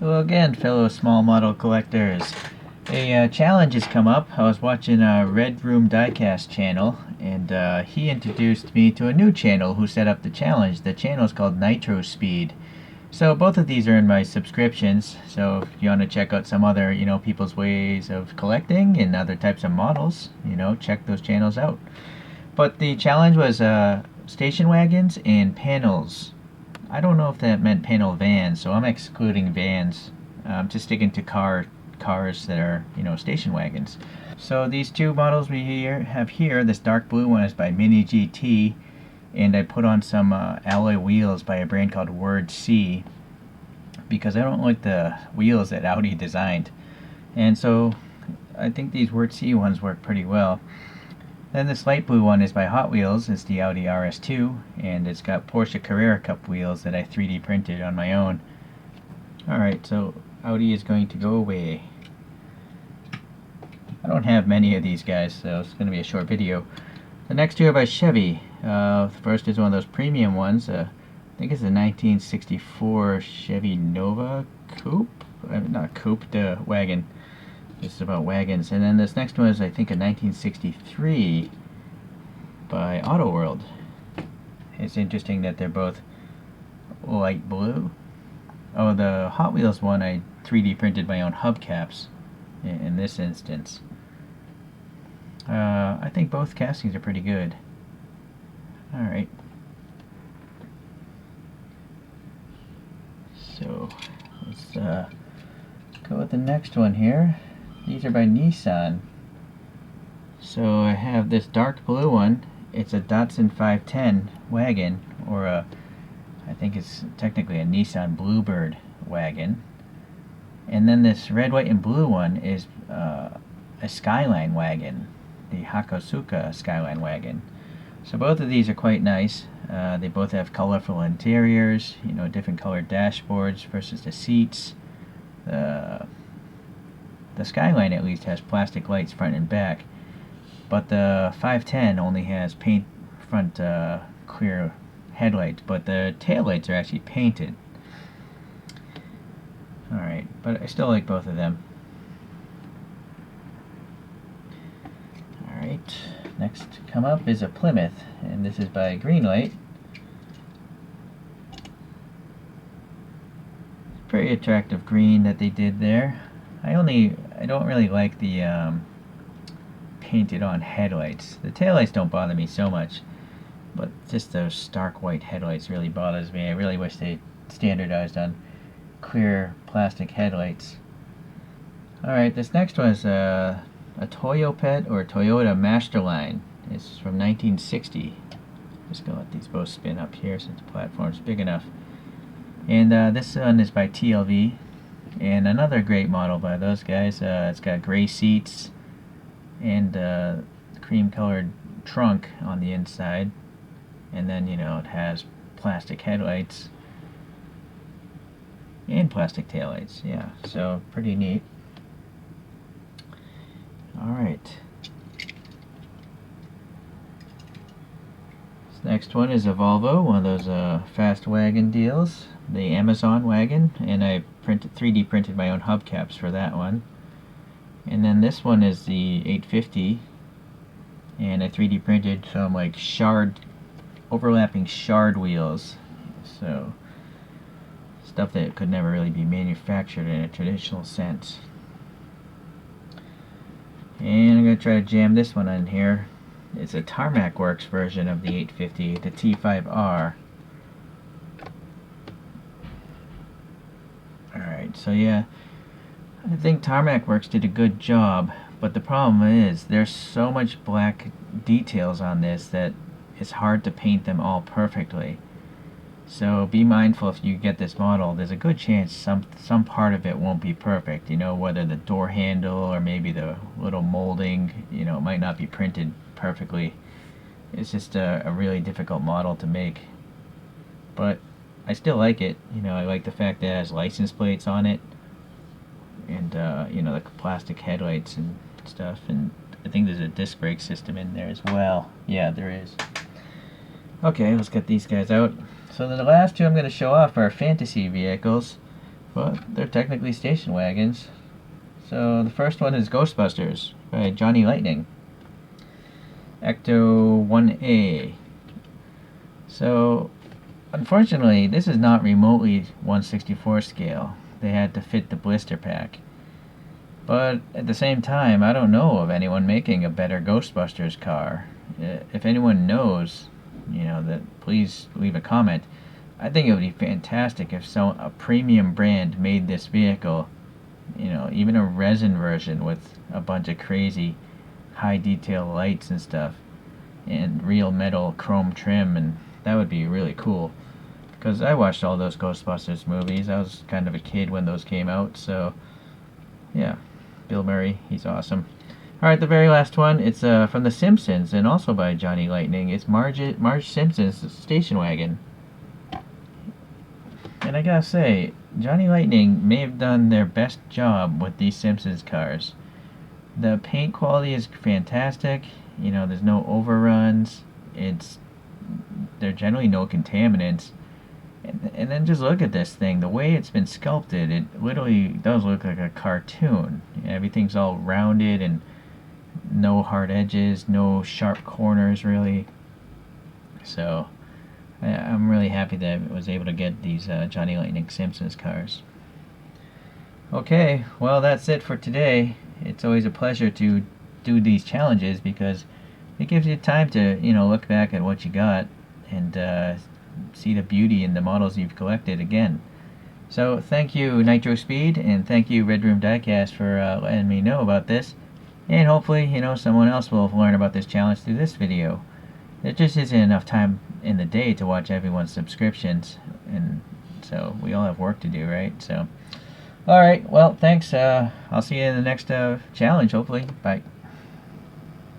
Hello again, fellow small model collectors. A challenge has come up. I was watching a Red Room Diecast channel, and he introduced me to a new channel who set up the challenge. The channel is called Nitro Speed. So both of these are in my subscriptions. So if you want to check out some other, people's ways of collecting and other types of models, check those channels out. But the challenge was station wagons and panels. I don't know if that meant panel vans, so I'm excluding vans. I'm just sticking to cars that are, station wagons. So these two models we have here, this dark blue one is by Mini GT, and I put on some alloy wheels by a brand called Word C, because I don't like the wheels that Audi designed. And so I think these Word C ones work pretty well. Then this light blue one is by Hot Wheels. It's the Audi RS2, and it's got Porsche Carrera Cup wheels that I 3D printed on my own. Alright, so Audi is going to go away. I don't have many of these guys, so it's going to be a short video. The next two are by Chevy. The first is one of those premium ones. I think it's a 1964 Chevy Nova Coupe? Not Coupe, the wagon. This is about wagons. And then this next one is, I think, a 1963 by Auto World. It's interesting that they're both light blue. Oh, the Hot Wheels one, I 3D printed my own hubcaps in this instance. I think both castings are pretty good. Alright. So, let's go with the next one here. These are by Nissan. So I have this dark blue one. It's a Datsun 510 wagon, or I think it's technically a Nissan Bluebird wagon. And then this red, white, and blue one is a Skyline wagon, the Hakosuka Skyline wagon. So both of these are quite nice. They both have colorful interiors, different colored dashboards versus the seats. The Skyline at least has plastic lights front and back, but the 510 only has front clear headlights, but the taillights are actually painted. Alright, but I still like both of them. Alright, next to come up is a Plymouth, and this is by Greenlight. Very attractive green that they did there. I don't really like the painted on headlights. The taillights don't bother me so much, but just those stark white headlights really bothers me. I really wish they standardized on clear plastic headlights. Alright, this next one is a Toyopet or Toyota Masterline. It's from 1960. Just gonna let these both spin up here since the platform's big enough. And this one is by TLV. And another great model by those guys. It's got gray seats and cream colored trunk on the inside, and then it has plastic headlights and plastic taillights. Yeah, so pretty neat. Alright, this next one is a Volvo, one of those fast wagon deals, the Amazon wagon, and I 3D printed my own hubcaps for that one. And then this one is the 850, and I 3D printed some like overlapping shard wheels, so stuff that could never really be manufactured in a traditional sense. And I'm going to try to jam this one in here. It's a Tarmac Works version of the 850, the T5R. Alright, so yeah, I think Tarmac Works did a good job, but the problem is there's so much black details on this that it's hard to paint them all perfectly. So be mindful if you get this model, there's a good chance some part of it won't be perfect, whether the door handle or maybe the little molding, it might not be printed perfectly. It's just a really difficult model to make. But I still like it. I like the fact that it has license plates on it, and the plastic headlights and stuff, and I think there's a disc brake system in there as well. Yeah, there is. Okay, let's get these guys out. So the last two I'm going to show off are fantasy vehicles. but they're technically station wagons. So the first one is Ghostbusters by Johnny Lightning. Ecto 1A. So, unfortunately, this is not remotely 1/64 scale. They had to fit the blister pack. But at the same time, I don't know of anyone making a better Ghostbusters car. If anyone knows, that, please leave a comment. I think it would be fantastic if a premium brand made this vehicle, even a resin version with a bunch of crazy high detail lights and stuff, and real metal chrome trim, and that would be really cool. Because I watched all those Ghostbusters movies. I was kind of a kid when those came out, so yeah, Bill Murray, he's awesome. Alright, the very last one, it's from The Simpsons, and also by Johnny Lightning. It's Marge Simpson's station wagon. And I gotta say, Johnny Lightning may have done their best job with these Simpsons cars. The paint quality is fantastic. There's no overruns. There are generally no contaminants. And then just look at this thing. The way it's been sculpted, it literally does look like a cartoon. Everything's all rounded and no hard edges, no sharp corners really. So I'm really happy that I was able to get these Johnny Lightning Simpsons cars. Okay, well, that's it for today. It's always a pleasure to do these challenges because it gives you time to, look back at what you got and see the beauty in the models you've collected again. So thank you, Nitro Speed, and thank you, Red Room Diecast, for letting me know about this. And hopefully, someone else will learn about this challenge through this video. There just isn't enough time in the day to watch everyone's subscriptions, and so we all have work to do, right? So, alright, well, thanks. I'll see you in the next challenge, hopefully. Bye.